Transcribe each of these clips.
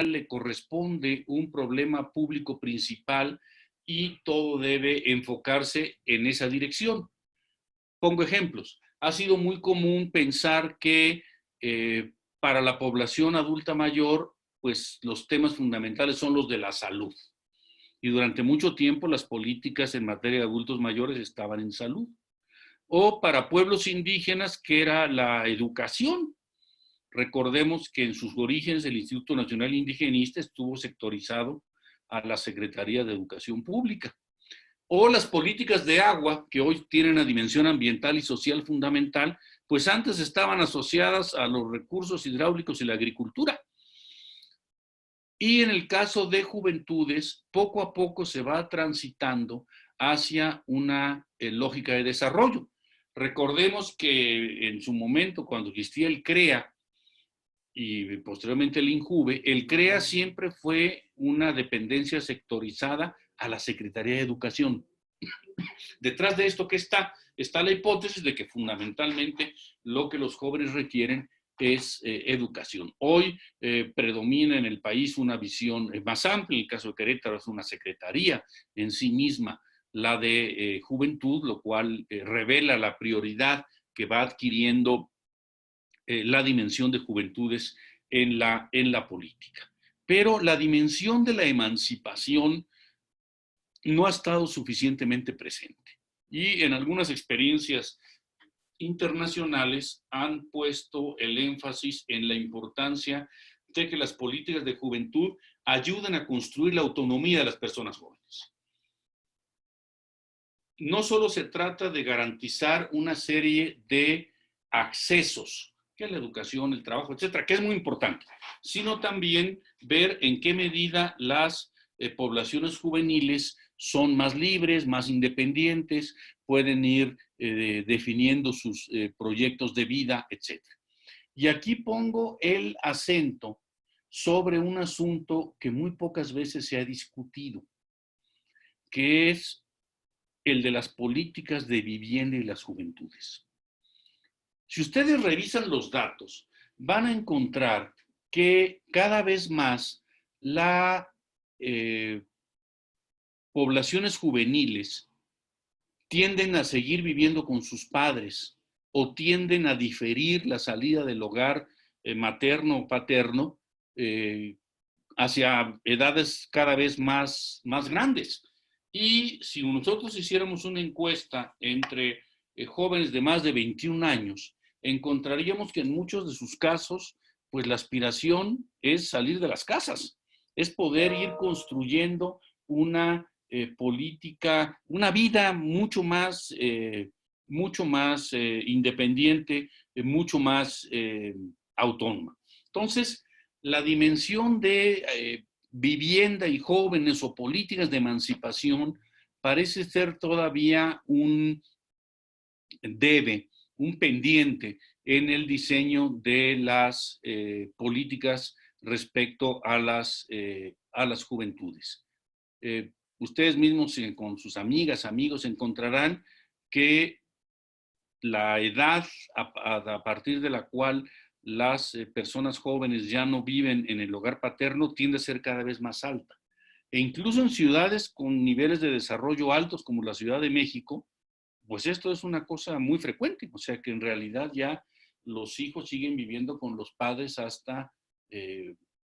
le corresponde un problema público principal y todo debe enfocarse en esa dirección. Pongo ejemplos. Ha sido muy común pensar que para la población adulta mayor, pues los temas fundamentales son los de la salud. Y durante mucho tiempo las políticas en materia de adultos mayores estaban en salud. O para pueblos indígenas, que era la educación. Recordemos que en sus orígenes el Instituto Nacional Indigenista estuvo sectorizado a la Secretaría de Educación Pública. O las políticas de agua, que hoy tienen una dimensión ambiental y social fundamental, pues antes estaban asociadas a los recursos hidráulicos y la agricultura. Y en el caso de juventudes, poco a poco se va transitando hacia una lógica de desarrollo. Recordemos que en su momento, cuando existía el CREA y posteriormente el INJUVE, el CREA siempre fue una dependencia sectorizada a la Secretaría de Educación. Detrás de esto, ¿qué está? Está la hipótesis de que fundamentalmente lo que los jóvenes requieren es educación. Hoy predomina en el país una visión más amplia. En el caso de Querétaro es una secretaría en sí misma, la de juventud, lo cual revela la prioridad que va adquiriendo la dimensión de juventudes en la política. Pero la dimensión de la emancipación no ha estado suficientemente presente. Y en algunas experiencias internacionales han puesto el énfasis en la importancia de que las políticas de juventud ayuden a construir la autonomía de las personas jóvenes. No solo se trata de garantizar una serie de accesos, que es la educación, el trabajo, etcétera, que es muy importante, sino también ver en qué medida las poblaciones juveniles son más libres, más independientes, pueden ir definiendo sus proyectos de vida, etcétera. Y aquí pongo el acento sobre un asunto que muy pocas veces se ha discutido, que es el de las políticas de vivienda y las juventudes. Si ustedes revisan los datos, van a encontrar que cada vez más las poblaciones juveniles tienden a seguir viviendo con sus padres o tienden a diferir la salida del hogar materno o paterno hacia edades cada vez más grandes. Y si nosotros hiciéramos una encuesta entre jóvenes de más de 21 años, encontraríamos que en muchos de sus casos, pues la aspiración es salir de las casas, es poder ir construyendo una política, una vida mucho más independiente, mucho más autónoma. Entonces, la dimensión de vivienda y jóvenes o políticas de emancipación parece ser todavía un debe, un pendiente en el diseño de las políticas respecto a las juventudes. Ustedes mismos con sus amigas, amigos, encontrarán que la edad a partir de la cual las personas jóvenes ya no viven en el hogar paterno tiende a ser cada vez más alta. E incluso en ciudades con niveles de desarrollo altos como la Ciudad de México, pues esto es una cosa muy frecuente. O sea que en realidad ya los hijos siguen viviendo con los padres hasta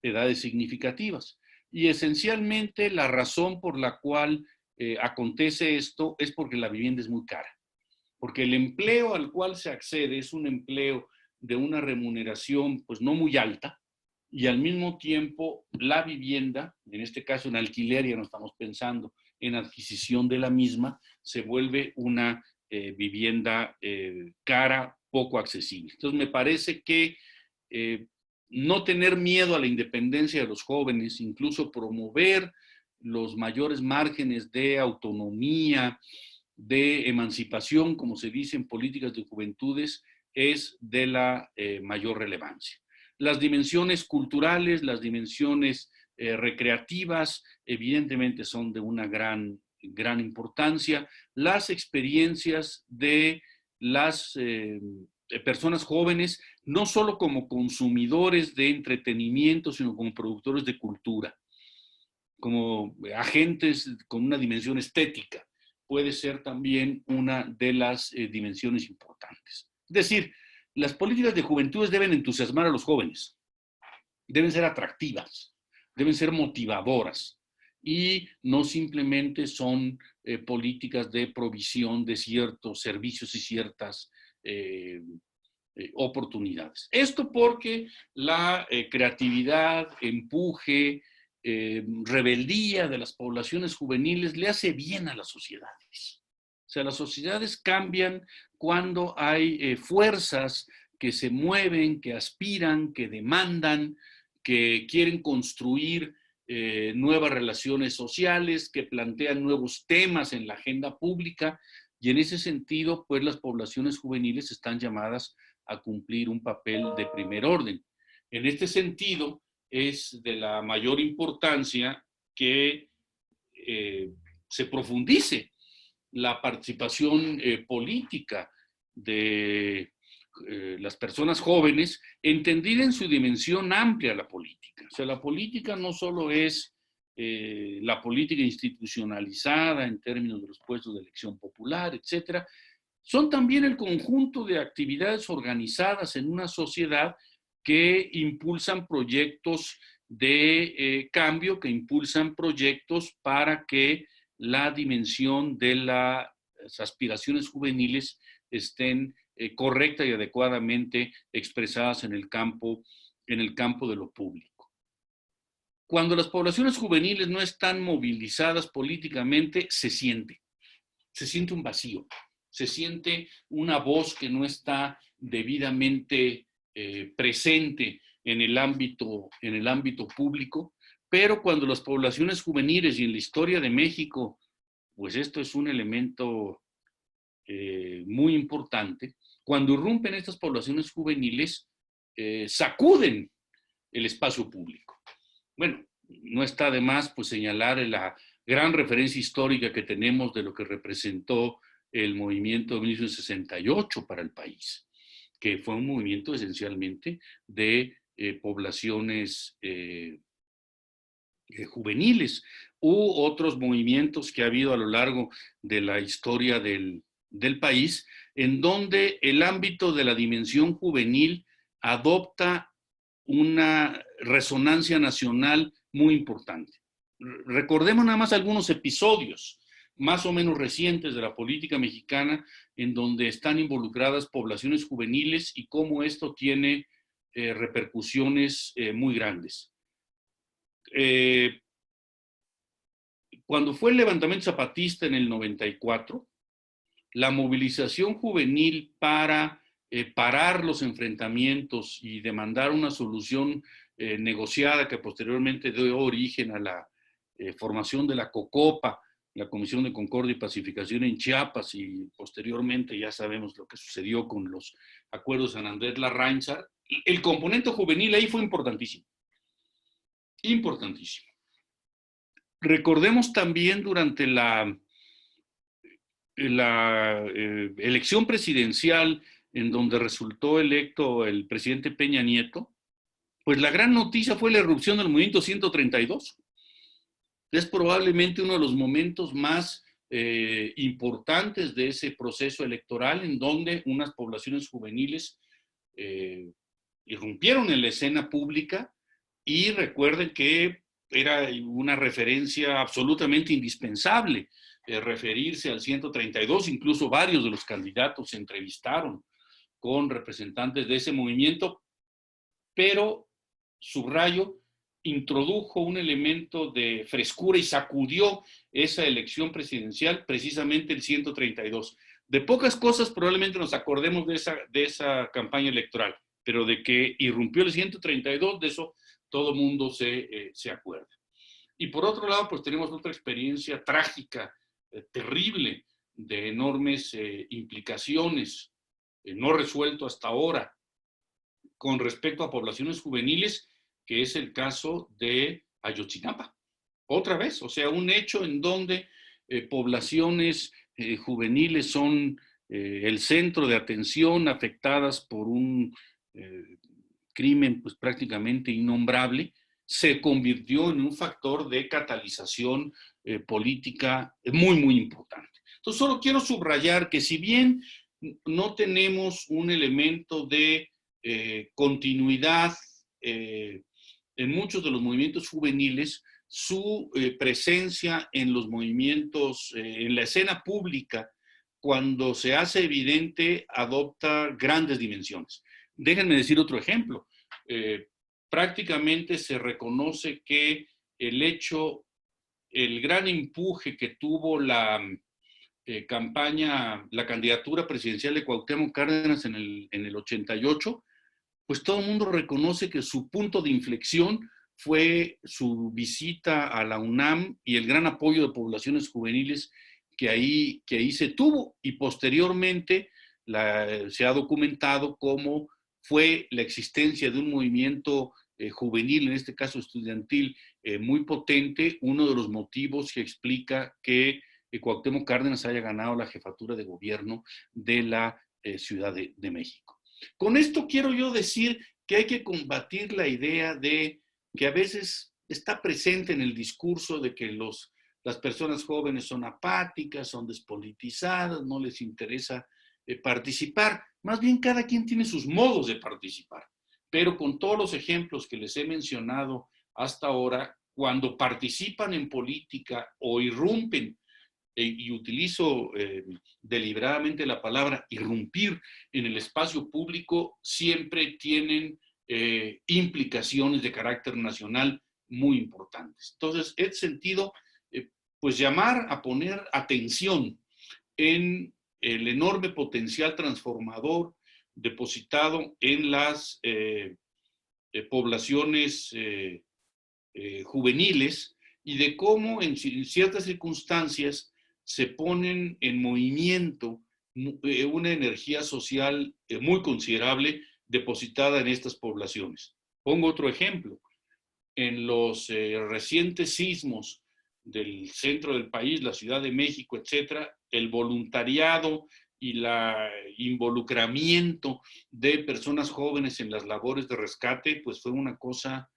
edades significativas. Y esencialmente la razón por la cual acontece esto es porque la vivienda es muy cara. Porque el empleo al cual se accede es un empleo de una remuneración pues no muy alta y al mismo tiempo la vivienda, en este caso en alquiler, ya no estamos pensando en adquisición de la misma, se vuelve una vivienda cara, poco accesible. Entonces me parece que no tener miedo a la independencia de los jóvenes, incluso promover los mayores márgenes de autonomía, de emancipación, como se dice en políticas de juventudes, es de la mayor relevancia. Las dimensiones culturales, las dimensiones recreativas, evidentemente son de una gran importancia. Las experiencias de las personas jóvenes, no solo como consumidores de entretenimiento, sino como productores de cultura, como agentes con una dimensión estética. Puede ser también una de las dimensiones importantes. Es decir, las políticas de juventudes deben entusiasmar a los jóvenes, deben ser atractivas, deben ser motivadoras y no simplemente son políticas de provisión de ciertos servicios y ciertas oportunidades. Esto porque la creatividad, empuje, rebeldía de las poblaciones juveniles le hace bien a las sociedades. O sea, las sociedades cambian cuando hay fuerzas que se mueven, que aspiran, que demandan, que quieren construir nuevas relaciones sociales, que plantean nuevos temas en la agenda pública, y en ese sentido, pues las poblaciones juveniles están llamadas a cumplir un papel de primer orden. En este sentido, es de la mayor importancia que se profundice la participación política de las personas jóvenes, entendida en su dimensión amplia la política. O sea, la política no solo es la política institucionalizada en términos de los puestos de elección popular, etcétera, son también el conjunto de actividades organizadas en una sociedad que impulsan proyectos de cambio, que impulsan proyectos para que la dimensión de las aspiraciones juveniles estén correcta y adecuadamente expresadas en el campo de lo público. Cuando las poblaciones juveniles no están movilizadas políticamente, se siente un vacío, se siente una voz que no está debidamente presente en el ámbito público, pero cuando las poblaciones juveniles, y en la historia de México, pues esto es un elemento muy importante, cuando irrumpen estas poblaciones juveniles, sacuden el espacio público. Bueno, no está de más pues señalar la gran referencia histórica que tenemos de lo que representó el movimiento de 1968 para el país, que fue un movimiento esencialmente de poblaciones juveniles, u otros movimientos que ha habido a lo largo de la historia del país, en donde el ámbito de la dimensión juvenil adopta una resonancia nacional muy importante. Recordemos nada más algunos episodios más o menos recientes de la política mexicana en donde están involucradas poblaciones juveniles y cómo esto tiene repercusiones muy grandes. Cuando fue el levantamiento zapatista en el 94, la movilización juvenil para parar los enfrentamientos y demandar una solución negociada que posteriormente dio origen a la formación de la COCOPA, la Comisión de Concordia y Pacificación en Chiapas, y posteriormente ya sabemos lo que sucedió con los acuerdos San Andrés Larrainzar. El componente juvenil ahí fue importantísimo. Importantísimo. Recordemos también durante la elección presidencial en donde resultó electo el presidente Peña Nieto, pues la gran noticia fue la irrupción del movimiento 132. Es probablemente uno de los momentos más importantes de ese proceso electoral en donde unas poblaciones juveniles irrumpieron en la escena pública, y recuerden que era una referencia absolutamente indispensable referirse al 132, incluso varios de los candidatos se entrevistaron con representantes de ese movimiento, pero subrayo, introdujo un elemento de frescura y sacudió esa elección presidencial, precisamente el 132. De pocas cosas probablemente nos acordemos de esa campaña electoral, pero de que irrumpió el 132, de eso todo mundo se acuerda. Y por otro lado, pues tenemos otra experiencia trágica, terrible, de enormes implicaciones, no resuelto hasta ahora, con respecto a poblaciones juveniles, que es el caso de Ayotzinapa. Otra vez, o sea, un hecho en donde poblaciones juveniles son el centro de atención afectadas por un crimen pues prácticamente innombrable, se convirtió en un factor de catalización política muy importante. Entonces, solo quiero subrayar que si bien no tenemos un elemento de continuidad en muchos de los movimientos juveniles, su presencia en los movimientos, en la escena pública, cuando se hace evidente, adopta grandes dimensiones. Déjenme decir otro ejemplo. Prácticamente se reconoce que el gran empuje que tuvo la campaña, la candidatura presidencial de Cuauhtémoc Cárdenas en el 88, pues todo el mundo reconoce que su punto de inflexión fue su visita a la UNAM y el gran apoyo de poblaciones juveniles que ahí se tuvo, y posteriormente se ha documentado cómo fue la existencia de un movimiento juvenil, en este caso estudiantil, muy potente, uno de los motivos que explica que Cuauhtémoc Cárdenas haya ganado la jefatura de gobierno de la Ciudad de México. Con esto quiero yo decir que hay que combatir la idea de que a veces está presente en el discurso de que las personas jóvenes son apáticas, son despolitizadas, no les interesa participar. Más bien cada quien tiene sus modos de participar, pero con todos los ejemplos que les he mencionado hasta ahora, cuando participan en política o irrumpen, y utilizo deliberadamente la palabra irrumpir en el espacio público, siempre tienen implicaciones de carácter nacional muy importantes. Entonces, en ese sentido, pues llamar a poner atención en el enorme potencial transformador depositado en las poblaciones juveniles, y de cómo en ciertas circunstancias se ponen en movimiento una energía social muy considerable depositada en estas poblaciones. Pongo otro ejemplo. En los recientes sismos del centro del país, la Ciudad de México, etcétera, el voluntariado y el involucramiento de personas jóvenes en las labores de rescate, pues fue una cosa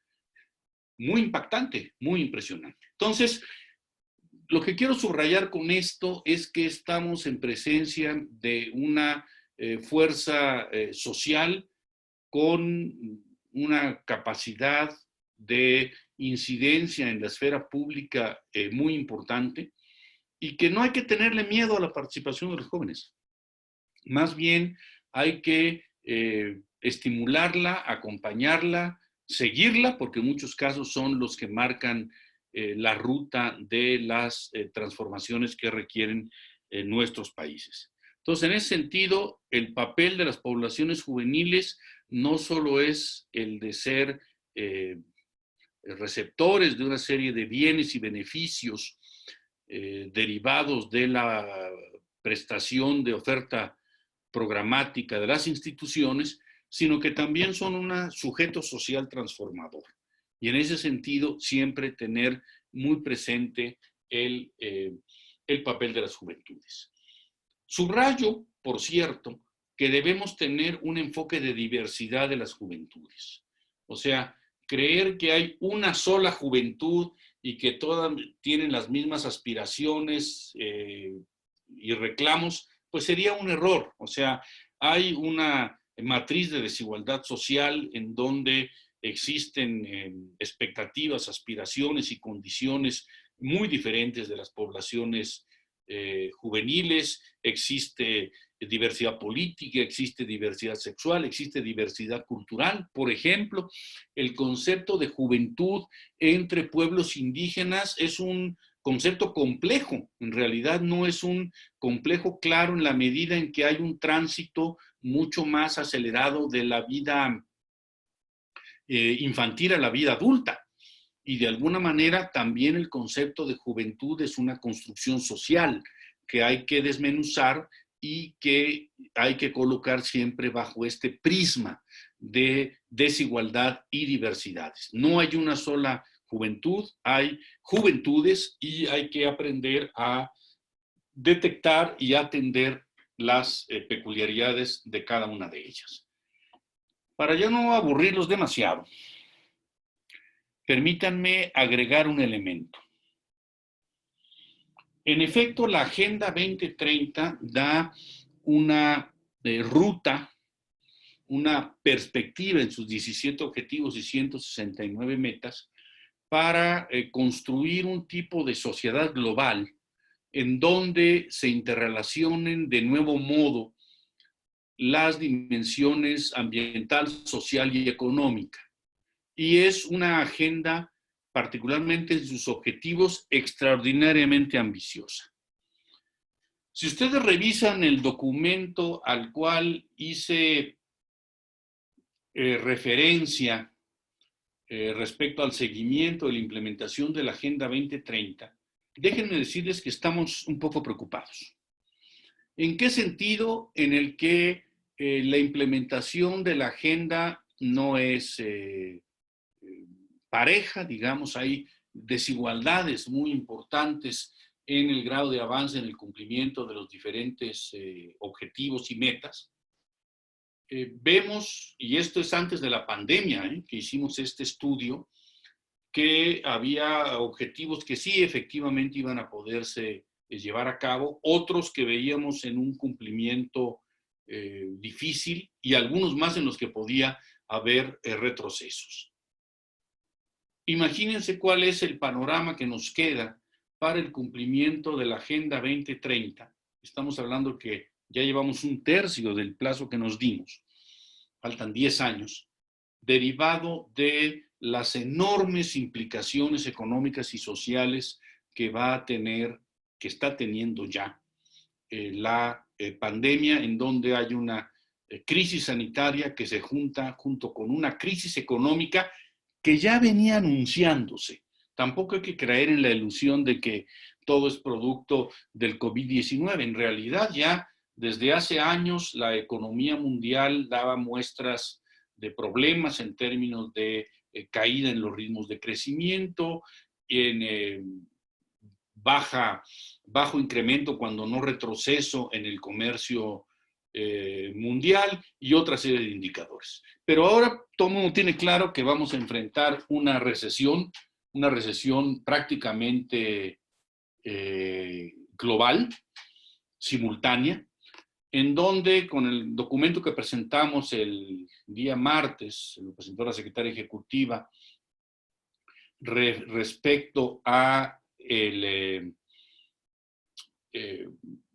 muy impactante, muy impresionante. Entonces, lo que quiero subrayar con esto es que estamos en presencia de una fuerza social con una capacidad de incidencia en la esfera pública muy importante, y que no hay que tenerle miedo a la participación de los jóvenes. Más bien hay que estimularla, acompañarla, seguirla, porque en muchos casos son los que marcan la ruta de las transformaciones que requieren nuestros países. Entonces, en ese sentido, el papel de las poblaciones juveniles no solo es el de ser receptores de una serie de bienes y beneficios derivados de la prestación de oferta programática de las instituciones, sino que también son un sujeto social transformador. Y en ese sentido, siempre tener muy presente el papel de las juventudes. Subrayo, por cierto, que debemos tener un enfoque de diversidad de las juventudes. O sea, creer que hay una sola juventud y que todas tienen las mismas aspiraciones y reclamos, pues sería un error. O sea, hay una matriz de desigualdad social en donde existen expectativas, aspiraciones y condiciones muy diferentes de las poblaciones juveniles. Existe diversidad política, existe diversidad sexual, existe diversidad cultural. Por ejemplo, el concepto de juventud entre pueblos indígenas es un concepto complejo. En realidad no es un complejo claro en la medida en que hay un tránsito mucho más acelerado de la vida infantil a la vida adulta. Y de alguna manera también el concepto de juventud es una construcción social que hay que desmenuzar y que hay que colocar siempre bajo este prisma de desigualdad y diversidades. No hay una sola juventud, hay juventudes, y hay que aprender a detectar y atender las peculiaridades de cada una de ellas. Para ya no aburrirlos demasiado, permítanme agregar un elemento. En efecto, la Agenda 2030 da una ruta, una perspectiva en sus 17 objetivos y 169 metas para construir un tipo de sociedad global en donde se interrelacionen de nuevo modo las dimensiones ambiental, social y económica. Y es una agenda, particularmente en sus objetivos, extraordinariamente ambiciosa. Si ustedes revisan el documento al cual hice referencia respecto al seguimiento de la implementación de la Agenda 2030, déjenme decirles que estamos un poco preocupados. ¿En qué sentido? En el que la implementación de la agenda no es pareja, digamos, hay desigualdades muy importantes en el grado de avance en el cumplimiento de los diferentes objetivos y metas. Vemos, y esto es antes de la pandemia, que hicimos este estudio, que había objetivos que sí efectivamente iban a poderse llevar a cabo, otros que veíamos en un cumplimiento difícil y algunos más en los que podía haber retrocesos. Imagínense cuál es el panorama que nos queda para el cumplimiento de la Agenda 2030. Estamos hablando que ya llevamos un tercio del plazo que nos dimos. Faltan 10 años, derivado de las enormes implicaciones económicas y sociales que va a tener, que está teniendo ya la pandemia, en donde hay una crisis sanitaria que se junto con una crisis económica que ya venía anunciándose. Tampoco hay que creer en la ilusión de que todo es producto del COVID-19. En realidad ya desde hace años la economía mundial daba muestras de problemas en términos de caída en los ritmos de crecimiento, en bajo incremento, cuando no retroceso en el comercio mundial y otra serie de indicadores. Pero ahora todo el mundo tiene claro que vamos a enfrentar una recesión prácticamente global, simultánea, en donde con el documento que presentamos el día martes, lo presentó la secretaria ejecutiva, respecto a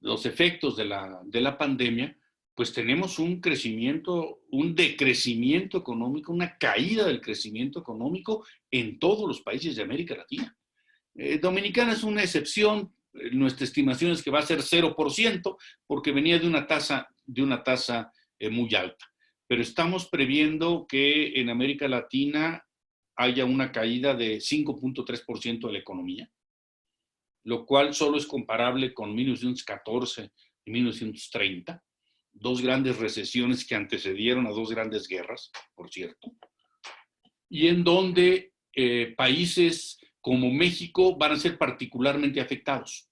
los efectos de la pandemia, pues tenemos un decrecimiento económico, una caída del crecimiento económico en todos los países de América Latina. Dominicana es una excepción. Nuestra estimación es que va a ser 0%, porque venía de una tasa muy alta. Pero estamos previendo que en América Latina haya una caída de 5.3% de la economía, lo cual solo es comparable con 1914 y 1930, dos grandes recesiones que antecedieron a dos grandes guerras, por cierto, y en donde países como México van a ser particularmente afectados.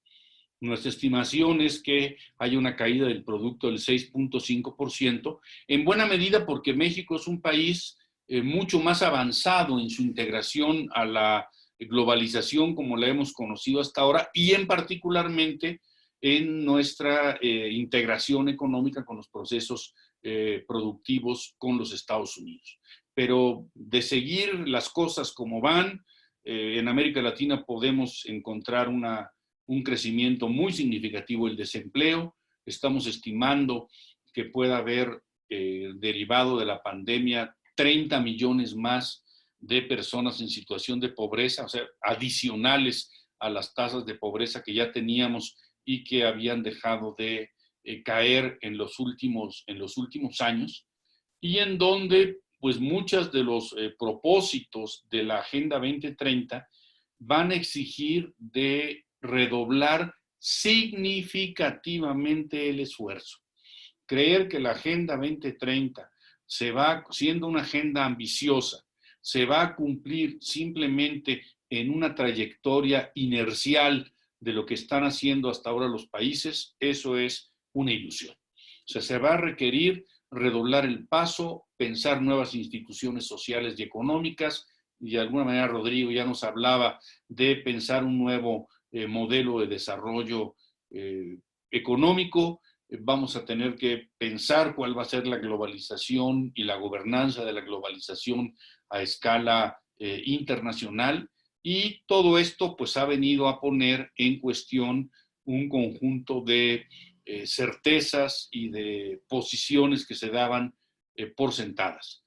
Nuestra estimación es que hay una caída del producto del 6.5%, en buena medida porque México es un país mucho más avanzado en su integración a la globalización como la hemos conocido hasta ahora, y en particularmente en nuestra integración económica con los procesos productivos con los Estados Unidos. Pero de seguir las cosas como van, en América Latina podemos encontrar un crecimiento muy significativo del desempleo. Estamos estimando que pueda haber, derivado de la pandemia, 30 millones más de personas en situación de pobreza, o sea, adicionales a las tasas de pobreza que ya teníamos y que habían dejado de caer en los últimos años, y en donde pues muchos de los propósitos de la Agenda 2030 van a exigir de redoblar significativamente el esfuerzo. Creer que la Agenda 2030 siendo una agenda ambiciosa, se va a cumplir simplemente en una trayectoria inercial de lo que están haciendo hasta ahora los países, eso es una ilusión. O sea, se va a requerir redoblar el paso, pensar nuevas instituciones sociales y económicas, y de alguna manera Rodrigo ya nos hablaba de pensar un nuevo modelo de desarrollo económico. Vamos a tener que pensar cuál va a ser la globalización y la gobernanza de la globalización a escala internacional, y todo esto pues ha venido a poner en cuestión un conjunto de certezas y de posiciones que se daban por sentadas.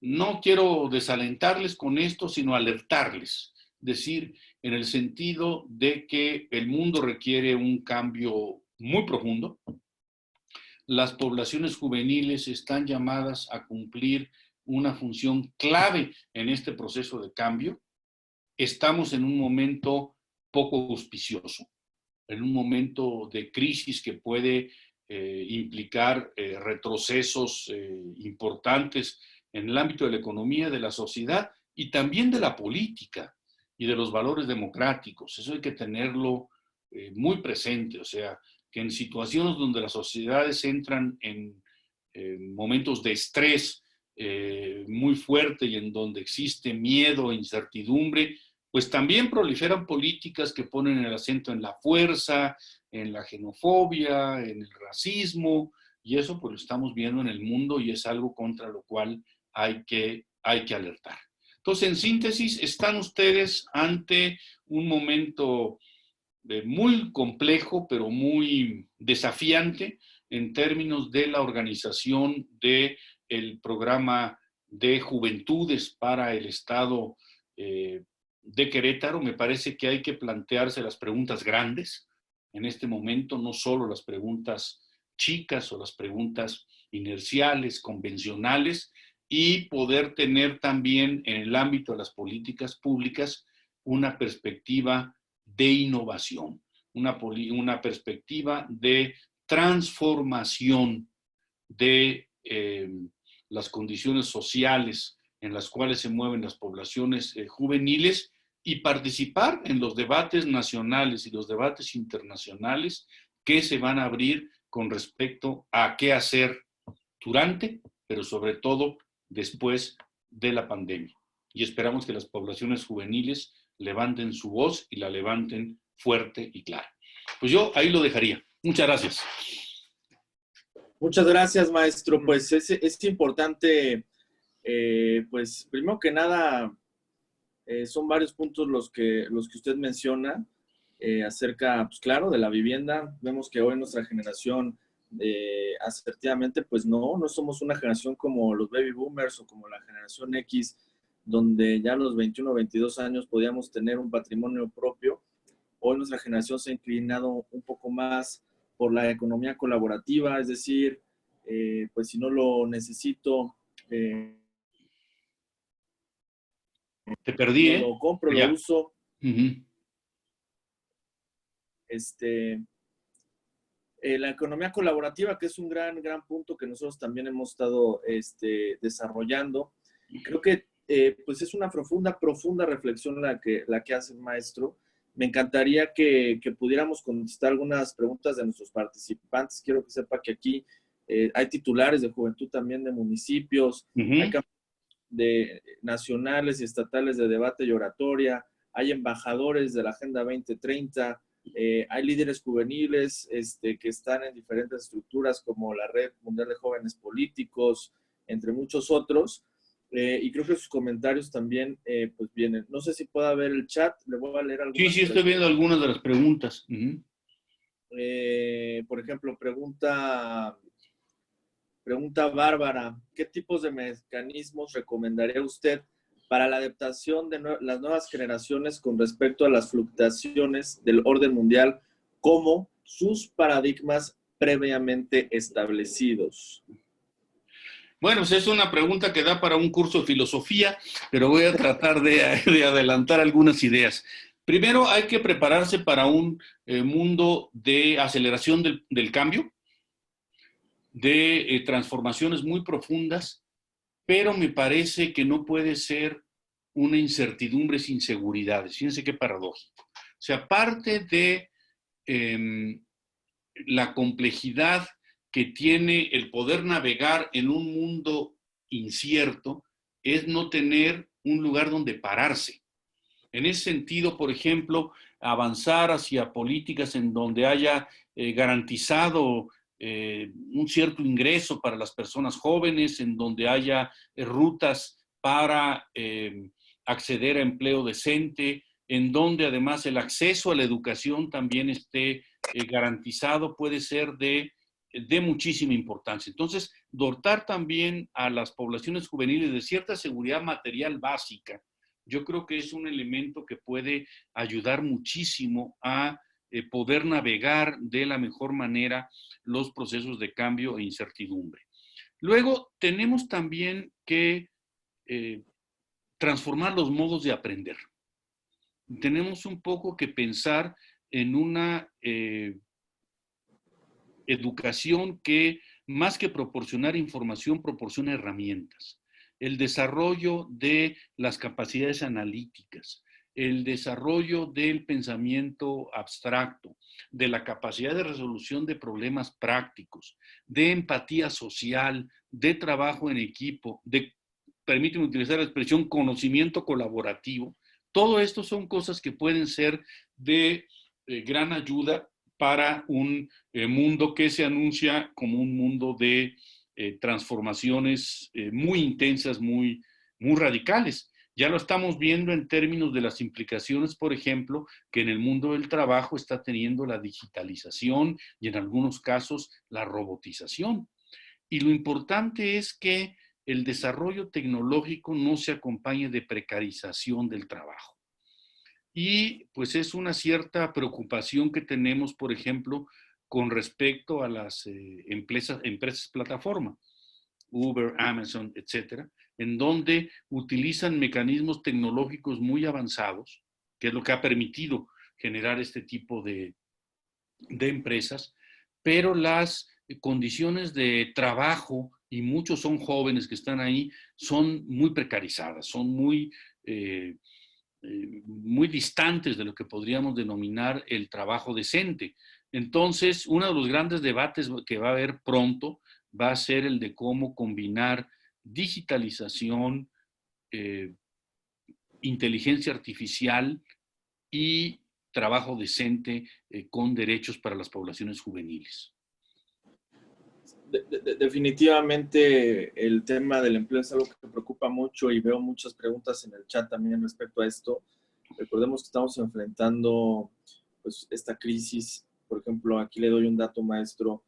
No quiero desalentarles con esto, sino alertarles, decir, en el sentido de que el mundo requiere un cambio muy profundo. Las poblaciones juveniles están llamadas a cumplir una función clave en este proceso de cambio. Estamos en un momento poco auspicioso, en un momento de crisis que puede implicar retrocesos importantes en el ámbito de la economía, de la sociedad y también de la política y de los valores democráticos. Eso hay que tenerlo muy presente, o sea, que en situaciones donde las sociedades entran en momentos de estrés muy fuerte y en donde existe miedo e incertidumbre, pues también proliferan políticas que ponen el acento en la fuerza, en la xenofobia, en el racismo, y eso pues lo estamos viendo en el mundo y es algo contra lo cual hay que alertar. Entonces, en síntesis, están ustedes ante un momento muy complejo, pero muy desafiante en términos de la organización del programa de juventudes para el Estado de Querétaro. Me parece que hay que plantearse las preguntas grandes en este momento, no solo las preguntas chicas o las preguntas inerciales, convencionales, y poder tener también en el ámbito de las políticas públicas una perspectiva de innovación, una perspectiva de transformación de las condiciones sociales en las cuales se mueven las poblaciones juveniles, y participar en los debates nacionales y los debates internacionales que se van a abrir con respecto a qué hacer durante, pero sobre todo después de la pandemia. Y esperamos que las poblaciones juveniles levanten su voz y la levanten fuerte y clara. Pues yo ahí lo dejaría. Muchas gracias. Muchas gracias, maestro. Pues es importante, pues primero que nada, son varios puntos los que usted menciona acerca, pues claro, de la vivienda. Vemos que hoy nuestra generación, asertivamente, pues no somos una generación como los baby boomers o como la generación X, donde ya a los 21 o 22 años podíamos tener un patrimonio propio. Hoy nuestra generación se ha inclinado un poco más por la economía colaborativa, es decir, pues si no lo necesito, te perdí, no lo compro, lo uso. La economía colaborativa, que es un gran punto que nosotros también hemos estado desarrollando. Creo que pues es una profunda reflexión la que hace el maestro. Me encantaría que pudiéramos contestar algunas preguntas de nuestros participantes. Quiero que sepa que aquí hay titulares de juventud también de municipios, hay de nacionales y estatales de debate y oratoria, hay embajadores de la Agenda 2030, hay líderes juveniles que están en diferentes estructuras como la Red Mundial de Jóvenes Políticos, entre muchos otros. Y creo que sus comentarios también pues vienen. No sé si pueda ver el chat, le voy a leer algunas. Sí, estoy viendo algunas de las preguntas. Por ejemplo, pregunta Bárbara, ¿qué tipos de mecanismos recomendaría usted para la adaptación de las nuevas generaciones con respecto a las fluctuaciones del orden mundial como sus paradigmas previamente establecidos? Bueno, pues es una pregunta que da para un curso de filosofía, pero voy a tratar de adelantar algunas ideas. Primero, hay que prepararse para un mundo de aceleración del cambio, de transformaciones muy profundas, pero me parece que no puede ser una incertidumbre sin seguridades. Fíjense qué paradójico. O sea, parte de la complejidad que tiene el poder navegar en un mundo incierto es no tener un lugar donde pararse. En ese sentido, por ejemplo, avanzar hacia políticas en donde haya garantizado un cierto ingreso para las personas jóvenes, en donde haya rutas para acceder a empleo decente, en donde además el acceso a la educación también esté garantizado, puede ser de muchísima importancia. Entonces, dotar también a las poblaciones juveniles de cierta seguridad material básica, yo creo que es un elemento que puede ayudar muchísimo a poder navegar de la mejor manera los procesos de cambio e incertidumbre. Luego, tenemos también que transformar los modos de aprender. Tenemos un poco que pensar en una educación que, más que proporcionar información, proporciona herramientas. El desarrollo de las capacidades analíticas, el desarrollo del pensamiento abstracto, de la capacidad de resolución de problemas prácticos, de empatía social, de trabajo en equipo, de, permíteme utilizar la expresión, conocimiento colaborativo. Todo esto son cosas que pueden ser de gran ayuda para un mundo que se anuncia como un mundo de transformaciones muy intensas, muy radicales. Ya lo estamos viendo en términos de las implicaciones, por ejemplo, que en el mundo del trabajo está teniendo la digitalización y en algunos casos la robotización. Y lo importante es que el desarrollo tecnológico no se acompañe de precarización del trabajo. Y pues es una cierta preocupación que tenemos, por ejemplo, con respecto a las empresas plataforma, Uber, Amazon, etcétera, en donde utilizan mecanismos tecnológicos muy avanzados, que es lo que ha permitido generar este tipo de empresas, pero las condiciones de trabajo, y muchos son jóvenes que están ahí, son muy precarizadas, son muy distantes de lo que podríamos denominar el trabajo decente. Entonces, uno de los grandes debates que va a haber pronto va a ser el de cómo combinar digitalización, eh, inteligencia artificial y trabajo decente con derechos para las poblaciones juveniles. Definitivamente el tema del empleo es algo que me preocupa mucho y veo muchas preguntas en el chat también respecto a esto. Recordemos que estamos enfrentando pues, esta crisis. Por ejemplo, aquí le doy un dato maestro.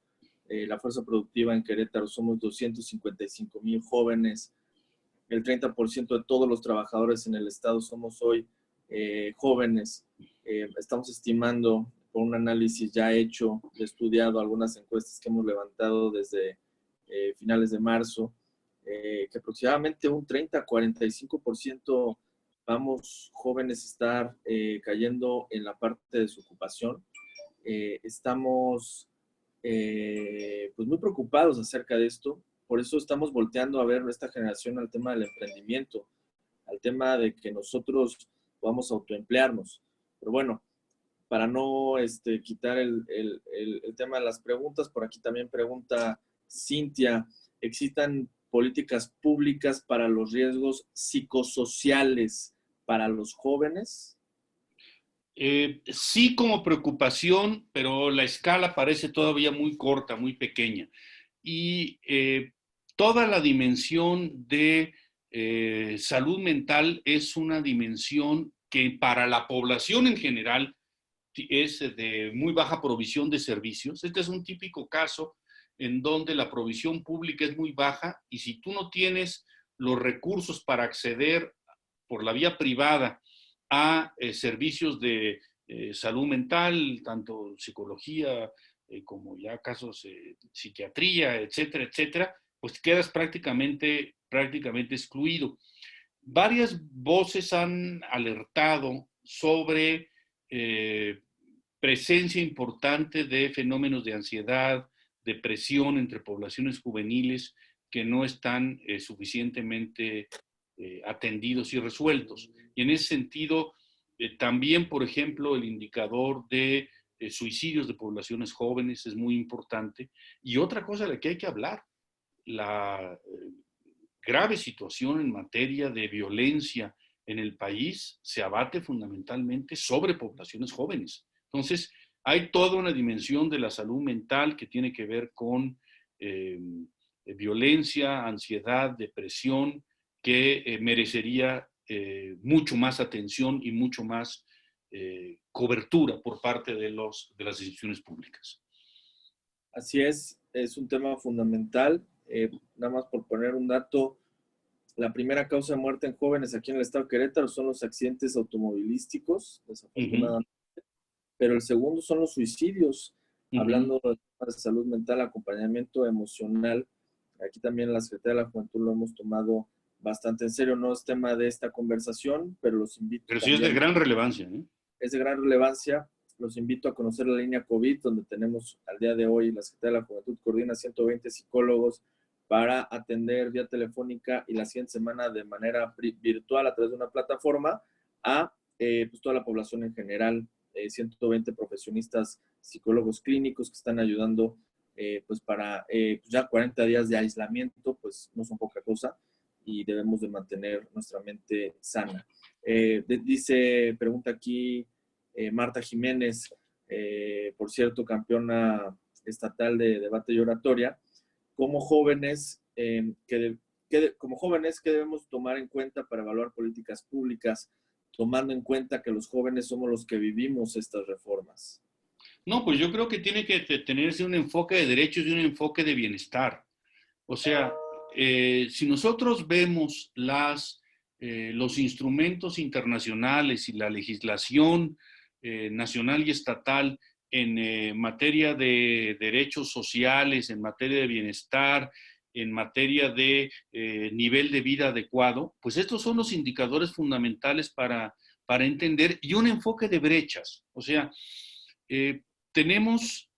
La fuerza productiva en Querétaro somos 255,000 jóvenes. El 30% de todos los trabajadores en el estado somos hoy jóvenes. Estamos estimando por un análisis ya hecho, estudiado, algunas encuestas que hemos levantado desde finales de marzo, que aproximadamente un 30-45% vamos jóvenes a estar cayendo en la parte de su ocupación. Estamos pues muy preocupados acerca de esto. Por eso estamos volteando a ver esta generación al tema del emprendimiento, al tema de que nosotros podamos autoemplearnos. Pero bueno, para no quitar el tema de las preguntas, por aquí también pregunta Cintia, ¿existan políticas públicas para los riesgos psicosociales para los jóvenes? Sí, como preocupación, pero la escala parece todavía muy corta, muy pequeña. Y toda la dimensión de salud mental es una dimensión que para la población en general es de muy baja provisión de servicios. Este es un típico caso en donde la provisión pública es muy baja y si tú no tienes los recursos para acceder por la vía privada a servicios de salud mental, tanto psicología como ya casos de psiquiatría, etcétera, etcétera, pues quedas prácticamente excluido. Varias voces han alertado sobre presencia importante de fenómenos de ansiedad, depresión entre poblaciones juveniles que no están suficientemente atendidos y resueltos. Y en ese sentido, también, por ejemplo, el indicador de suicidios de poblaciones jóvenes es muy importante. Y otra cosa de la que hay que hablar, la grave situación en materia de violencia en el país se abate fundamentalmente sobre poblaciones jóvenes. Entonces, hay toda una dimensión de la salud mental que tiene que ver con violencia, ansiedad, depresión, que merecería mucho más atención y mucho más cobertura por parte de las instituciones públicas. Así es un tema fundamental. Nada más por poner un dato, la primera causa de muerte en jóvenes aquí en el estado de Querétaro son los accidentes automovilísticos, desafortunadamente, pero el segundo son los suicidios. Hablando de salud mental, acompañamiento emocional, aquí también en la Secretaría de la Juventud lo hemos tomado bastante en serio. No es tema de esta conversación, pero los invito Pero sí también. Es de gran relevancia, ¿eh? Es de gran relevancia. Los invito a conocer la línea COVID, donde tenemos al día de hoy la Secretaría de la Juventud coordina 120 psicólogos para atender vía telefónica y la siguiente semana de manera virtual a través de una plataforma a pues toda la población en general. 120 profesionistas psicólogos clínicos que están ayudando pues para pues ya 40 días de aislamiento, pues no son poca cosa y debemos de mantener nuestra mente sana. Pregunta aquí Marta Jiménez, por cierto, campeona estatal de debate y oratoria. Como jóvenes, como jóvenes, ¿qué debemos tomar en cuenta para evaluar políticas públicas, tomando en cuenta que los jóvenes somos los que vivimos estas reformas? No, pues yo creo que tiene que tenerse un enfoque de derechos y un enfoque de bienestar. O sea, si nosotros vemos los instrumentos internacionales y la legislación nacional y estatal en materia de derechos sociales, en materia de bienestar, en materia de nivel de vida adecuado, pues estos son los indicadores fundamentales para entender y un enfoque de brechas. O sea, tenemos,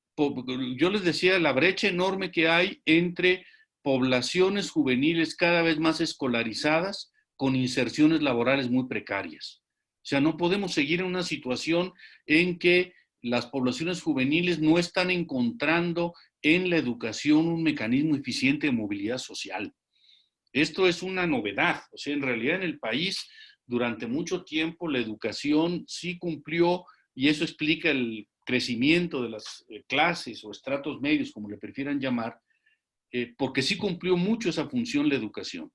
yo les decía, la brecha enorme que hay entre poblaciones juveniles cada vez más escolarizadas con inserciones laborales muy precarias. O sea, no podemos seguir en una situación en que las poblaciones juveniles no están encontrando en la educación un mecanismo eficiente de movilidad social. Esto es una novedad. O sea, en realidad en el país durante mucho tiempo la educación sí cumplió, y eso explica el crecimiento de las clases o estratos medios, como le prefieran llamar, porque sí cumplió mucho esa función la educación.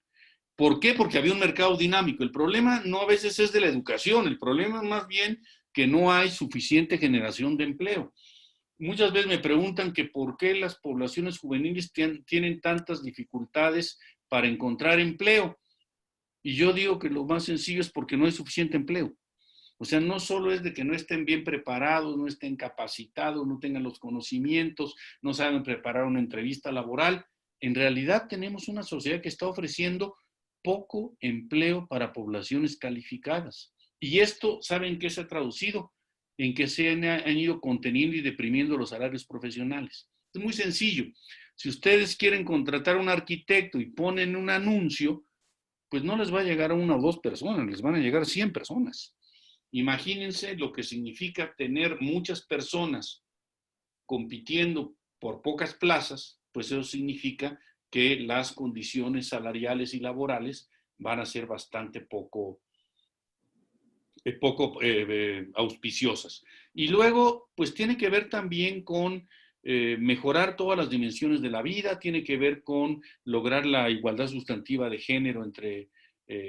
¿Por qué? Porque había un mercado dinámico. El problema no a veces es de la educación, el problema es más bien que no hay suficiente generación de empleo. Muchas veces me preguntan que por qué las poblaciones juveniles tienen tantas dificultades para encontrar empleo. Y yo digo que lo más sencillo es porque no hay suficiente empleo. O sea, no solo es de que no estén bien preparados, no estén capacitados, no tengan los conocimientos, no saben preparar una entrevista laboral. En realidad tenemos una sociedad que está ofreciendo poco empleo para poblaciones calificadas. Y esto, ¿saben qué se ha traducido? En que se han ido conteniendo y deprimiendo los salarios profesionales. Es muy sencillo. Si ustedes quieren contratar a un arquitecto y ponen un anuncio, pues no les va a llegar a una o dos personas, les van a llegar 100 personas. Imagínense lo que significa tener muchas personas compitiendo por pocas plazas, pues eso significa que las condiciones salariales y laborales van a ser bastante poco auspiciosas. Y luego, pues tiene que ver también con mejorar todas las dimensiones de la vida, tiene que ver con lograr la igualdad sustantiva de género entre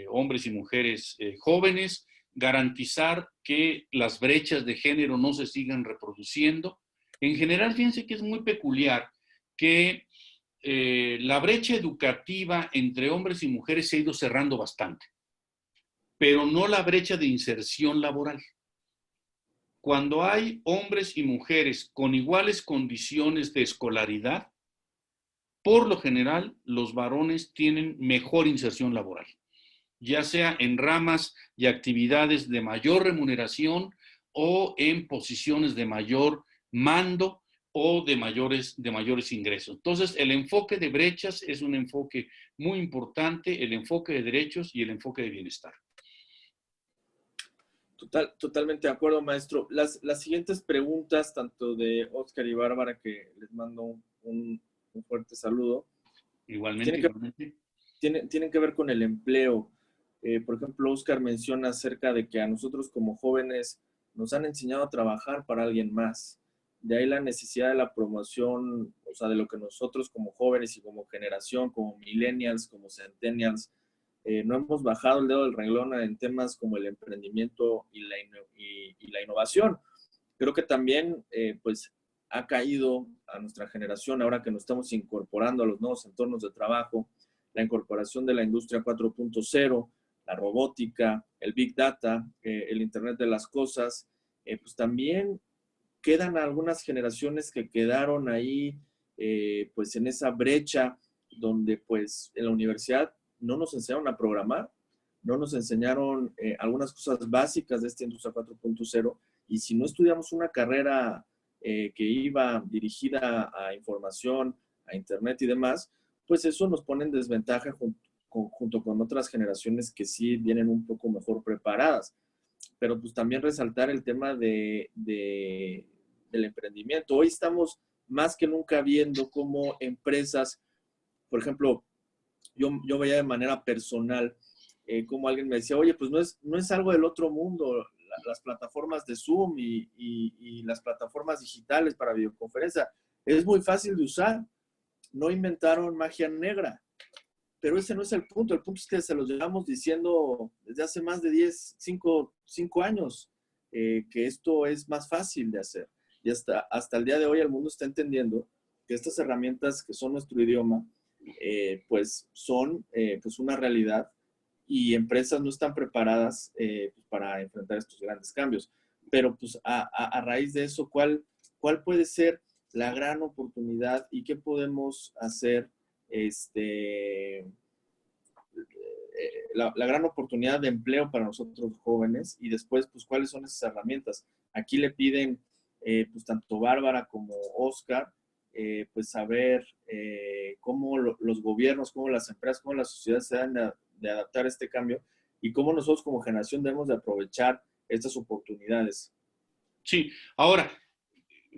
hombres y mujeres jóvenes, garantizar que las brechas de género no se sigan reproduciendo. En general, fíjense que es muy peculiar que la brecha educativa entre hombres y mujeres se ha ido cerrando bastante, pero no la brecha de inserción laboral. Cuando hay hombres y mujeres con iguales condiciones de escolaridad, por lo general los varones tienen mejor inserción laboral, ya sea en ramas y actividades de mayor remuneración o en posiciones de mayor mando o de mayores ingresos. Entonces, el enfoque de brechas es un enfoque muy importante, el enfoque de derechos y el enfoque de bienestar. Totalmente de acuerdo, maestro. Las siguientes preguntas, tanto de Oscar y Bárbara, que les mando un fuerte saludo, Igualmente, tienen que, igualmente. tienen que ver con el empleo. Por ejemplo, Oscar menciona acerca de que a nosotros como jóvenes nos han enseñado a trabajar para alguien más. De ahí la necesidad de la promoción, o sea, de lo que nosotros como jóvenes y como generación, como millennials, como centennials, no hemos bajado el dedo del renglón en temas como el emprendimiento y la innovación. Creo que también, pues, ha caído a nuestra generación, ahora que nos estamos incorporando a los nuevos entornos de trabajo, la incorporación de la industria 4.0, la robótica, el big data, el Internet de las cosas, pues también quedan algunas generaciones que quedaron ahí, pues en esa brecha donde pues en la universidad no nos enseñaron a programar, no nos enseñaron algunas cosas básicas de esta industria 4.0 y si no estudiamos una carrera que iba dirigida a información, a internet y demás, pues eso nos pone en desventaja junto con otras generaciones que sí vienen un poco mejor preparadas. Pero pues también resaltar el tema del emprendimiento. Hoy estamos más que nunca viendo cómo empresas, por ejemplo, yo veía de manera personal, como alguien me decía, oye, pues no es algo del otro mundo, las plataformas de Zoom y las plataformas digitales para videoconferencia, es muy fácil de usar, no inventaron magia negra, pero ese no es el punto es que se los llevamos diciendo desde hace más de 5 años, que esto es más fácil de hacer. Y hasta el día de hoy el mundo está entendiendo que estas herramientas que son nuestro idioma, pues son pues una realidad y empresas no están preparadas pues para enfrentar estos grandes cambios. Pero pues a raíz de eso, ¿cuál puede ser la gran oportunidad y qué podemos hacer la gran oportunidad de empleo para nosotros jóvenes y después, pues, cuáles son esas herramientas? Aquí le piden, pues, tanto Bárbara como Oscar, pues, saber cómo los gobiernos, cómo las empresas, cómo la sociedad se deben de adaptar a este cambio y cómo nosotros como generación debemos de aprovechar estas oportunidades. Sí, ahora,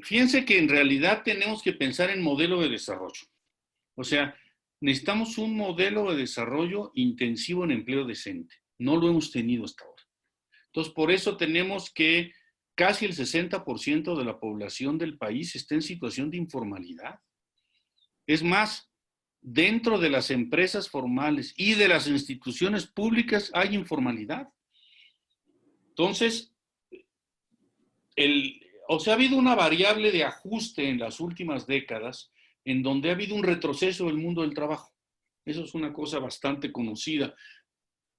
fíjense que en realidad tenemos que pensar en modelo de desarrollo. O sea, necesitamos un modelo de desarrollo intensivo en empleo decente. No lo hemos tenido hasta ahora. Entonces, por eso tenemos que casi el 60% de la población del país está en situación de informalidad. Es más, dentro de las empresas formales y de las instituciones públicas hay informalidad. Entonces, ha habido una variable de ajuste en las últimas décadas en donde ha habido un retroceso del mundo del trabajo. Eso es una cosa bastante conocida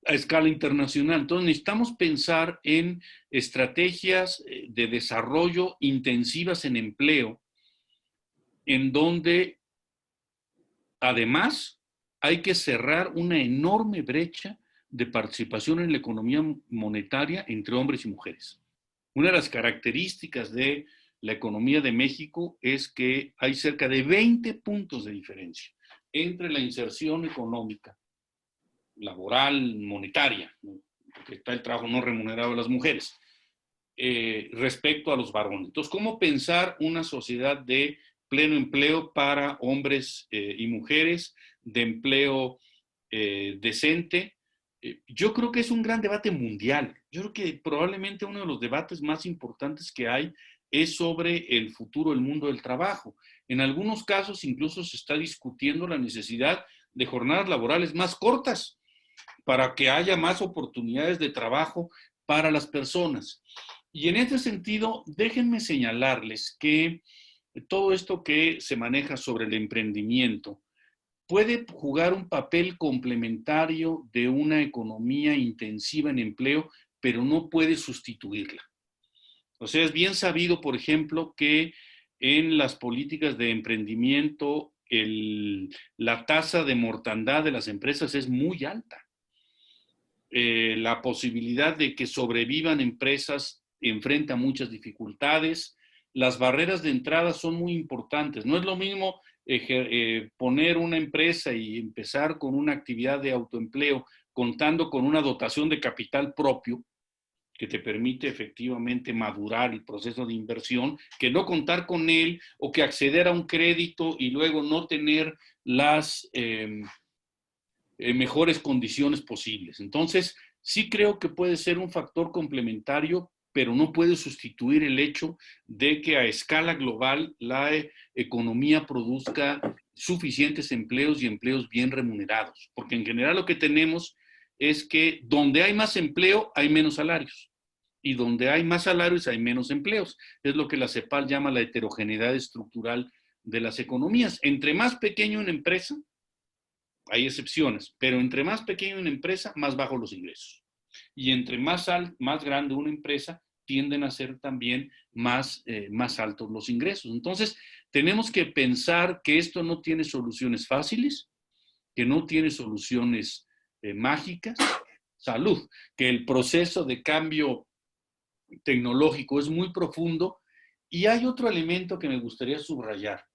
a escala internacional. Entonces necesitamos pensar en estrategias de desarrollo intensivas en empleo, en donde además hay que cerrar una enorme brecha de participación en la economía monetaria entre hombres y mujeres. Una de las características de la economía de México es que hay cerca de 20 puntos de diferencia entre la inserción económica, laboral, monetaria, ¿no? Porque está el trabajo no remunerado de las mujeres, respecto a los varones. Entonces, ¿cómo pensar una sociedad de pleno empleo para hombres y mujeres, de empleo decente? Yo creo que es un gran debate mundial. Yo creo que probablemente uno de los debates más importantes que hay es sobre el futuro del mundo del trabajo. En algunos casos incluso se está discutiendo la necesidad de jornadas laborales más cortas para que haya más oportunidades de trabajo para las personas. Y en este sentido, déjenme señalarles que todo esto que se maneja sobre el emprendimiento puede jugar un papel complementario de una economía intensiva en empleo, pero no puede sustituirla. O sea, es bien sabido, por ejemplo, que en las políticas de emprendimiento la tasa de mortandad de las empresas es muy alta. La posibilidad de que sobrevivan empresas enfrenta muchas dificultades. Las barreras de entrada son muy importantes. No es lo mismo poner una empresa y empezar con una actividad de autoempleo contando con una dotación de capital propio que te permite efectivamente madurar el proceso de inversión, que no contar con él o que acceder a un crédito y luego no tener las mejores condiciones posibles. Entonces, sí creo que puede ser un factor complementario, pero no puede sustituir el hecho de que a escala global la economía produzca suficientes empleos y empleos bien remunerados, porque en general lo que tenemos es que donde hay más empleo hay menos salarios y donde hay más salarios hay menos empleos. Es lo que la CEPAL llama la heterogeneidad estructural de las economías. Entre más pequeño una empresa, hay excepciones, pero entre más pequeño una empresa, más bajos los ingresos. Y entre más grande una empresa, tienden a ser también más altos los ingresos. Entonces, tenemos que pensar que esto no tiene soluciones fáciles, que no tiene soluciones mágicas. Salud, que el proceso de cambio tecnológico es muy profundo. Y hay otro elemento que me gustaría subrayar.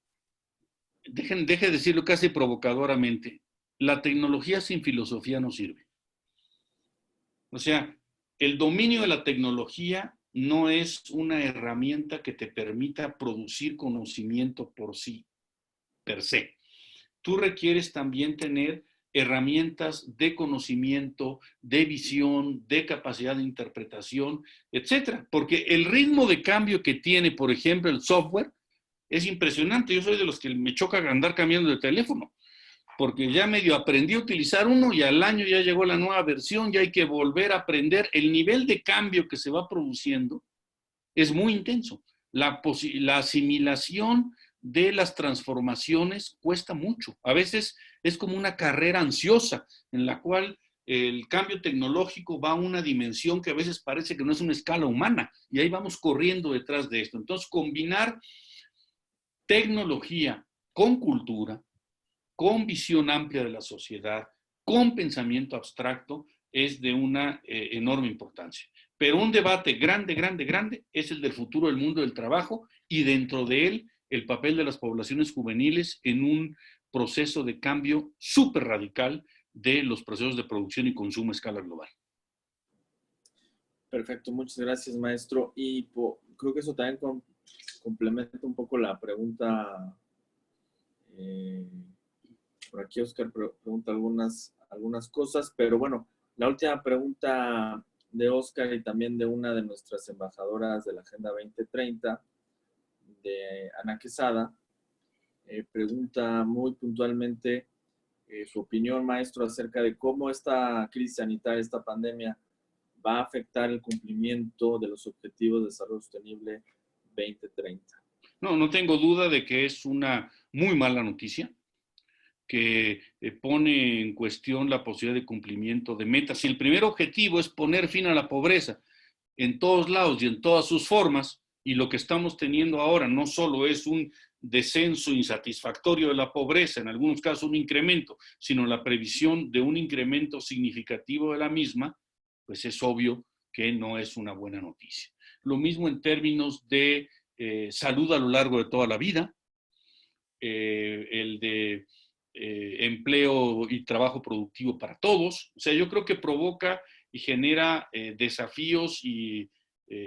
Deje decirlo casi provocadoramente. La tecnología sin filosofía no sirve. O sea, el dominio de la tecnología no es una herramienta que te permita producir conocimiento por sí, per se. Tú requieres también tener herramientas de conocimiento, de visión, de capacidad de interpretación, etcétera. Porque el ritmo de cambio que tiene, por ejemplo, el software es impresionante. Yo soy de los que me choca andar cambiando de teléfono, porque ya medio aprendí a utilizar uno y al año ya llegó la nueva versión, ya hay que volver a aprender. El nivel de cambio que se va produciendo es muy intenso. La asimilación de las transformaciones cuesta mucho. A veces es como una carrera ansiosa en la cual el cambio tecnológico va a una dimensión que a veces parece que no es una escala humana y ahí vamos corriendo detrás de esto. Entonces, combinar tecnología con cultura, con visión amplia de la sociedad, con pensamiento abstracto, es de una enorme importancia. Pero un debate grande, grande, grande es el del futuro del mundo del trabajo y dentro de él el papel de las poblaciones juveniles en un proceso de cambio súper radical de los procesos de producción y consumo a escala global. Perfecto, muchas gracias, maestro. Y creo que eso también complementa un poco la pregunta. Por aquí Oscar pregunta algunas cosas, pero bueno, la última pregunta de Oscar y también de una de nuestras embajadoras de la Agenda 2030, de Ana Quesada, pregunta muy puntualmente su opinión, maestro, acerca de cómo esta crisis sanitaria, esta pandemia, va a afectar el cumplimiento de los Objetivos de Desarrollo Sostenible 2030. No tengo duda de que es una muy mala noticia, que pone en cuestión la posibilidad de cumplimiento de metas. Si el primer objetivo es poner fin a la pobreza en todos lados y en todas sus formas, y lo que estamos teniendo ahora no solo es un descenso insatisfactorio de la pobreza, en algunos casos un incremento, sino la previsión de un incremento significativo de la misma, pues es obvio que no es una buena noticia. Lo mismo en términos de salud a lo largo de toda la vida, el de empleo y trabajo productivo para todos. O sea, yo creo que provoca y genera desafíos y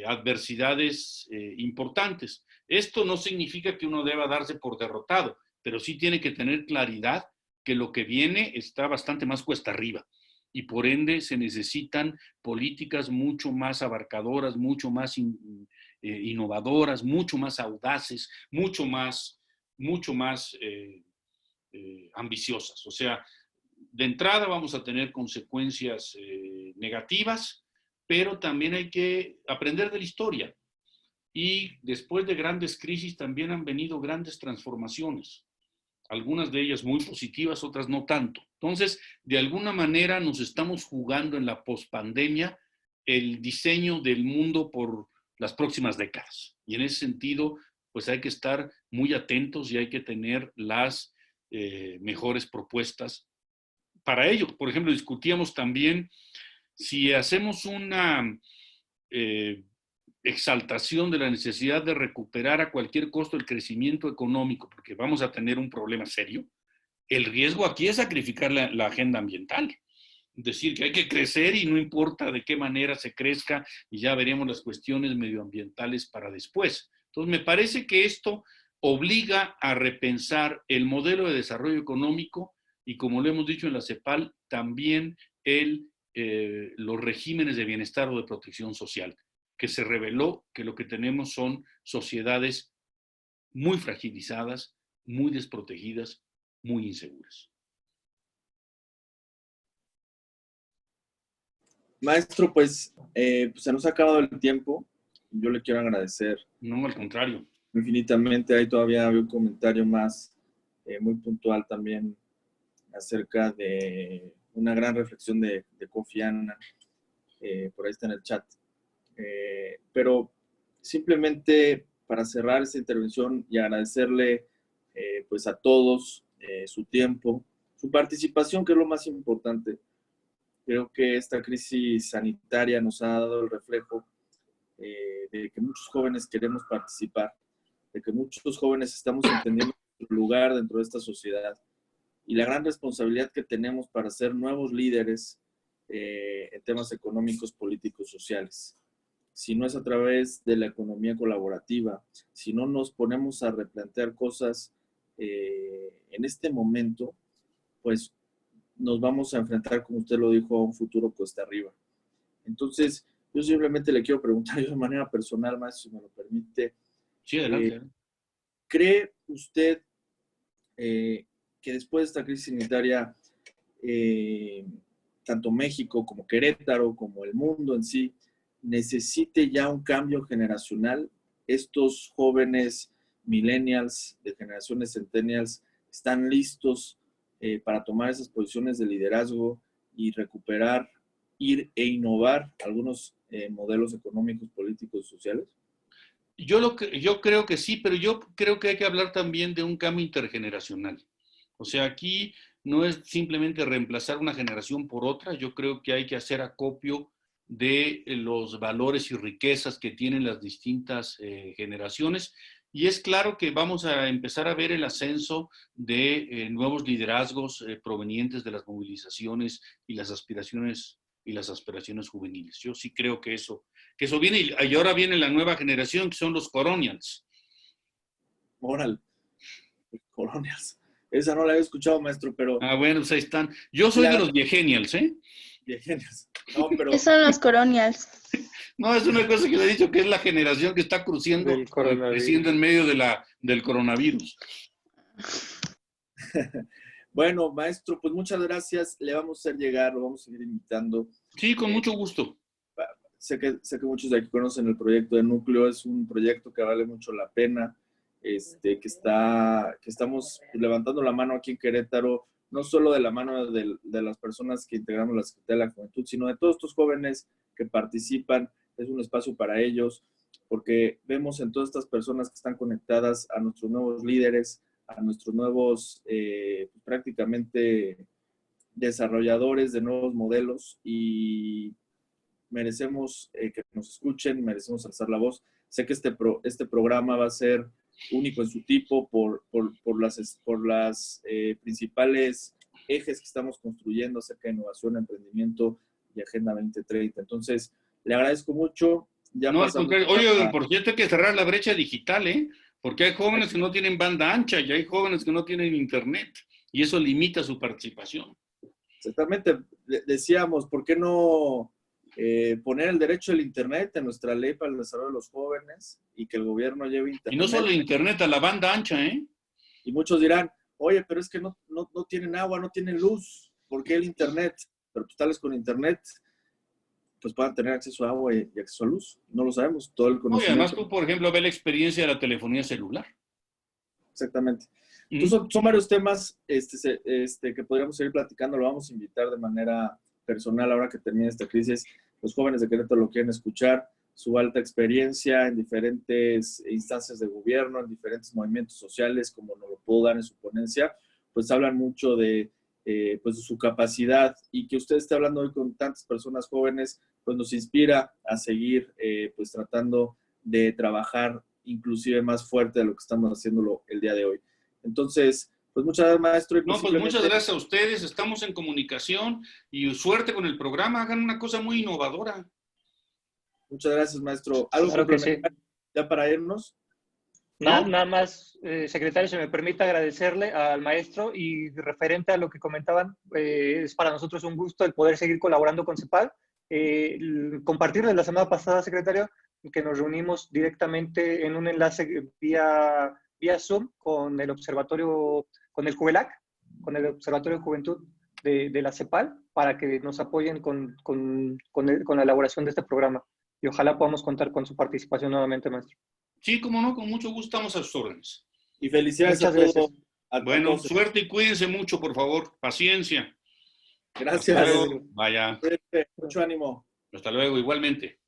adversidades importantes. Esto no significa que uno deba darse por derrotado, pero sí tiene que tener claridad que lo que viene está bastante más cuesta arriba y por ende se necesitan políticas mucho más abarcadoras, mucho más innovadoras, mucho más audaces, mucho más ambiciosas. O sea, de entrada vamos a tener consecuencias negativas, pero también hay que aprender de la historia. Y después de grandes crisis también han venido grandes transformaciones, algunas de ellas muy positivas, otras no tanto. Entonces, de alguna manera nos estamos jugando en la pospandemia el diseño del mundo por las próximas décadas. Y en ese sentido, pues hay que estar muy atentos y hay que tener las mejores propuestas para ello. Por ejemplo, discutíamos también si hacemos una exaltación de la necesidad de recuperar a cualquier costo el crecimiento económico, porque vamos a tener un problema serio. El riesgo aquí es sacrificar la agenda ambiental. decir que hay que crecer y no importa de qué manera se crezca y ya veremos las cuestiones medioambientales para después. Entonces, me parece que esto obliga a repensar el modelo de desarrollo económico y, como lo hemos dicho en la CEPAL, también los regímenes de bienestar o de protección social, que se reveló que lo que tenemos son sociedades muy fragilizadas, muy desprotegidas, muy inseguras. Maestro, pues se nos ha acabado el tiempo. Yo le quiero agradecer. No, al contrario. Infinitamente. Ahí todavía había un comentario más muy puntual también acerca de una gran reflexión de Kofi Annan. Por ahí está en el chat. Pero simplemente para cerrar esta intervención y agradecerle pues a todos su tiempo, su participación, que es lo más importante. Creo que esta crisis sanitaria nos ha dado el reflejo de que muchos jóvenes queremos participar, de que muchos jóvenes estamos entendiendo su lugar dentro de esta sociedad y la gran responsabilidad que tenemos para ser nuevos líderes en temas económicos, políticos, sociales. Si no es a través de la economía colaborativa, si no nos ponemos a replantear cosas en este momento, pues nos vamos a enfrentar, como usted lo dijo, a un futuro cuesta arriba. Entonces, yo simplemente le quiero preguntar de manera personal, maestro, si me lo permite. Sí, adelante. ¿Cree usted que después de esta crisis sanitaria, tanto México como Querétaro, como el mundo en sí, necesite ya un cambio generacional? Estos jóvenes millennials, de generaciones centennials, están listos para tomar esas posiciones de liderazgo y recuperar, ir e innovar algunos modelos económicos, políticos y sociales? Yo creo que sí, pero yo creo que hay que hablar también de un cambio intergeneracional. O sea, aquí no es simplemente reemplazar una generación por otra, yo creo que hay que hacer acopio de los valores y riquezas que tienen las distintas generaciones. Y es claro que vamos a empezar a ver el ascenso de nuevos liderazgos provenientes de las movilizaciones y las aspiraciones juveniles. Yo sí creo que eso viene, y ahora viene la nueva generación, que son los colonials. Órale, colonials. Esa no la había escuchado, maestro, pero... Ah, bueno, pues ahí están. Yo soy de los viegenials, ¿eh? Viegenials. No, pero... ¿Qué son los colonials? No, es una cosa que le he dicho, que es la generación que está creciendo en medio del coronavirus. Bueno, maestro, pues muchas gracias. Le vamos a hacer llegar, lo vamos a seguir invitando. Sí, con mucho gusto. Sé que muchos de aquí conocen el proyecto de Núcleo. Es un proyecto que vale mucho la pena, que estamos levantando la mano aquí en Querétaro, no solo de la mano de las personas que integramos la Secretaría de la Juventud, sino de todos estos jóvenes que participan. Es un espacio para ellos, porque vemos en todas estas personas que están conectadas a nuestros nuevos líderes, a nuestros nuevos, prácticamente desarrolladores de nuevos modelos, y merecemos que nos escuchen, merecemos alzar la voz. Sé que este programa va a ser único en su tipo por las principales ejes que estamos construyendo acerca de innovación, emprendimiento y Agenda 2030. Entonces, le agradezco mucho. No, al contrario. Oye, por cierto, hay que cerrar la brecha digital, ¿eh? Porque hay jóvenes que no tienen banda ancha y hay jóvenes que no tienen internet, y eso limita su participación. Exactamente. Decíamos, ¿por qué no poner el derecho al internet en nuestra ley para el desarrollo de los jóvenes y que el gobierno lleve internet? Y no solo internet, a la banda ancha, ¿eh? Y muchos dirán, oye, pero es que no tienen agua, no tienen luz, ¿por qué el internet? Pero pues tales con internet, pues puedan tener acceso a agua y acceso a luz. No lo sabemos, todo el conocimiento. No, y además tú, por ejemplo, ves la experiencia de la telefonía celular. Exactamente. Entonces, son varios temas que podríamos seguir platicando. Lo vamos a invitar de manera personal ahora que termine esta crisis. Los jóvenes de Querétaro lo quieren escuchar, su alta experiencia en diferentes instancias de gobierno, en diferentes movimientos sociales, como nos lo puedo dar en su ponencia, pues hablan mucho de su capacidad, y que usted esté hablando hoy con tantas personas jóvenes, pues nos inspira a seguir pues tratando de trabajar inclusive más fuerte de lo que estamos haciéndolo el día de hoy. Entonces, Pues muchas gracias, maestro. No, pues muchas gracias a ustedes, estamos en comunicación y suerte con el programa, hagan una cosa muy innovadora. Muchas gracias, maestro. ¿Algo claro que sí. ya para irnos? Nada más, secretario, si me permite agradecerle al maestro y referente a lo que comentaban, es para nosotros un gusto el poder seguir colaborando con CEPAL. Compartirles la semana pasada, secretario, que nos reunimos directamente en un enlace vía Zoom con el observatorio, con el JUVELAC, con el Observatorio de Juventud de la CEPAL, para que nos apoyen con la elaboración de este programa. Y ojalá podamos contar con su participación nuevamente, maestro. Sí, como no, con mucho gusto estamos a sus órdenes. Y felicidades Muchas a todos. Bueno, suerte y cuídense mucho, por favor. Paciencia. Gracias. Hasta luego. Vaya. Mucho ánimo. Hasta luego, igualmente.